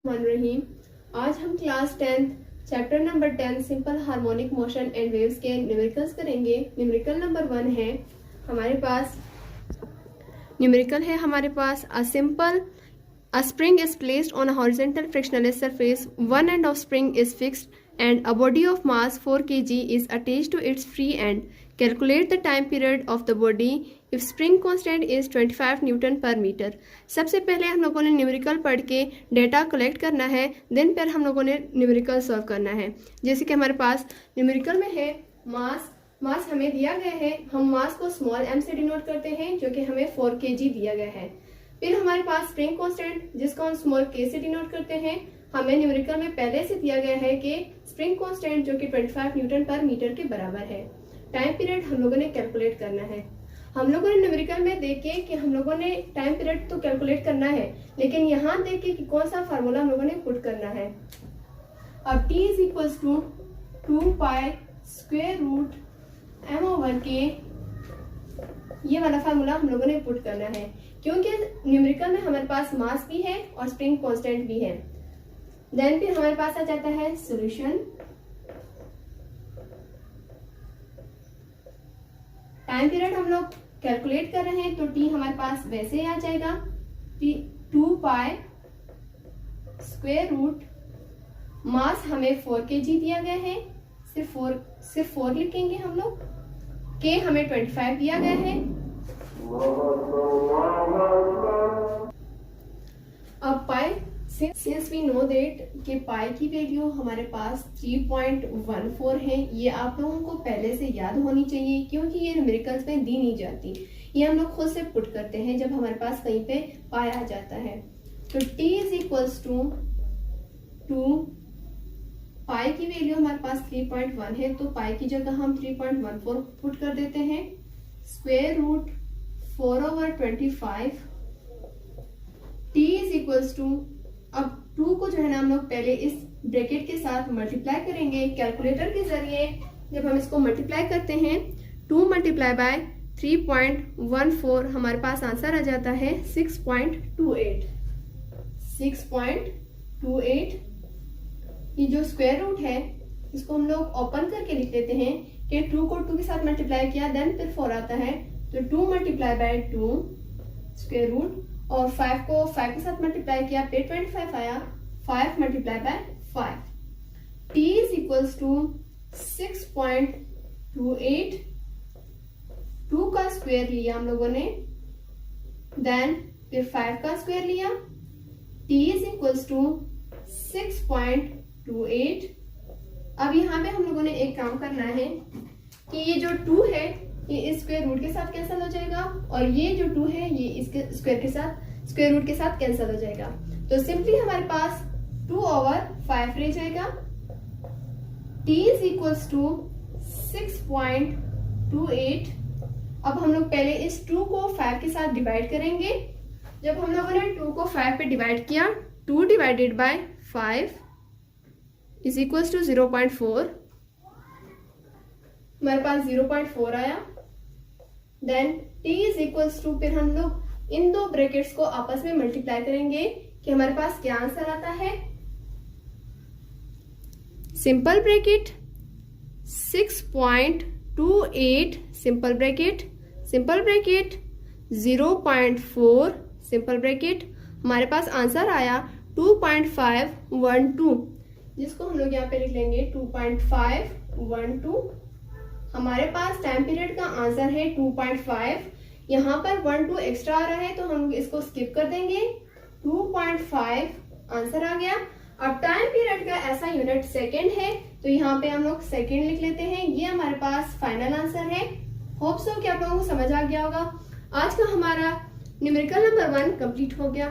रहीम। आज हम class 10th chapter number 10 simple harmonic motion and waves के न्यूमेरिकल्स करेंगे। न्यूमेरिकल नंबर 1 है हमारे पास a spring is placed on a horizontal frictionless surface. One end of spring is fixed and a body of mass 4 kg is attached to its free end. Calculate the time period of the body if spring constant is 25 Newton पर metre. सबसे पहले हम लोगों ने numerical पढ़ के data collect करना है, देन फिर हम लोगों ने न्यूमेरिकल सॉल्व करना है। जैसे कि हमारे पास न्यूमेरिकल में है मास हमें दिया गया है, हम मास को स्मॉल m से डिनोट करते हैं जो कि हमें 4 kg दिया गया है। फिर हमारे पास स्प्रिंग कांस्टेंट जिसको हम स्मॉल k से डिनोट करते हैं, हमें न्यूमेरिकल में पहले से दिया गया है कि स्प्रिंग कांस्टेंट जो कि 25 न्यूटन पर मीटर के बराबर है। टाइम पीरियड हम लोगों ने कैलकुलेट करना है। हम लोगों ने न्यूमेरिकल में देखे कि हम लोगों ने टाइम पीरियड तो कैलकुलेट करना है, लेकिन यहाँ देखे कि कौन सा फार्मूला हम लोगों ने पुट करना है। अब t is equal to 2 pi square root m/k, ये वाला फार्मूला हम लोगों ने पुट करना है क्योंकि न्यूमेरिकल में हमारे पास मास भी है और स्प्रिंग कांस्टेंट भी है। देन फिर हमारे पास आ जाता है सॉल्यूशन। टाइम पीरियड हम लोग कैलकुलेट कर रहे हैं तो t हमारे पास वैसे ही आ जाएगा 2 पाई स्क्वायर रूट, मास हमें 4 kg दिया गया है, सिर्फ 4 लिखेंगे हम लोग, k हमें 25 दिया गया है। अब पाई, सिंस वी नो दैट कि पाई की वैल्यू हमारे पास 3.14 है, ये आप लोगों को पहले से याद होनी चाहिए क्योंकि ये न्यूमेरिकल्स में दी नहीं जाती, ये हम लोग खुद से पुट करते हैं जब हमारे पास कहीं पे पाई आ जाता है। तो t इज इक्वल्स टू 2, पाई की वैल्यू हमारे पास 3.1 है तो पाई की जगह हम 3.14 पुट कर देते हैं, square root 4/25। t is equals to, अब 2 को जो है ना हम लोग पहले इस ब्रैकेट के साथ मल्टीप्लाई करेंगे कैलकुलेटर के जरिए। जब हम इसको मल्टीप्लाई करते हैं 2 मल्टीप्लाई बाय 3.14 हमारे पास आंसर आ जाता है 6.28। ये जो स्क्वायर रूट है इसको हम लोग ओपन करके लिख लेते हैं कि 2 को 2 के साथ मल्टीप्लाई किया देन फिर 4 आता है तो 2 मल्टीप्लाई बाय 2 स्क्वायर रूट, और 5 को 5 के साथ मल्टीप्लाई किया फिर 25 आया, 5 multiply by 5। t is equals to 6.28, 2 का स्क्वायर लिया हम लोगों ने, देन फिर 5 का स्क्वायर लिया, t इज इक्वल्स टू 6.28। अब यहाँ पे हम लोगों ने एक काम करना है कि ये जो 2 है ये इस स्क्वायर रूट के साथ कैंसिल हो जाएगा और ये जो 2 है ये इसके स्क्वायर रूट के साथ कैंसिल हो जाएगा। तो सिंपली हमारे पास 2/5 रह जाएगा। t is equals to 6.28। अब हम लोग पहले इस 2 को 5 के साथ डिवाइड करेंगे। जब हम लोगों ने 2 को 5 पे डिवाइड किया, 2 divided by 5 is equals to 0.4, हमारे पास 0.4 आया। Then t is equals to, फिर हम लोग इन दो ब्रैकेट्स को आपस में मल्टीप्लाई करेंगे कि हमारे पास क्या आंसर आता है। Simple bracket 6.28 simple bracket 0.4 simple bracket, हमारे पास आंसर आया 2.512, जिसको हम लोग यहाँ पे लिख लेंगे 2.512। हमारे पास टाइम पीरियड का आंसर है 2.5, यहाँ पर 12 एक्स्ट्रा आ रहा है तो हम इसको स्किप कर देंगे। 2.5 आंसर आ गया। अब टाइम पीरियड का ऐसा यूनिट सेकंड है तो यहाँ पे हम लोग सेकंड लिख लेते हैं। ये हमारे पास फाइनल आंसर है। होप सो कि आप लोगों को समझ आ गया होगा। आज का हमारा न्यूमेरिकल नंबर 1 कंप्लीट हो गया।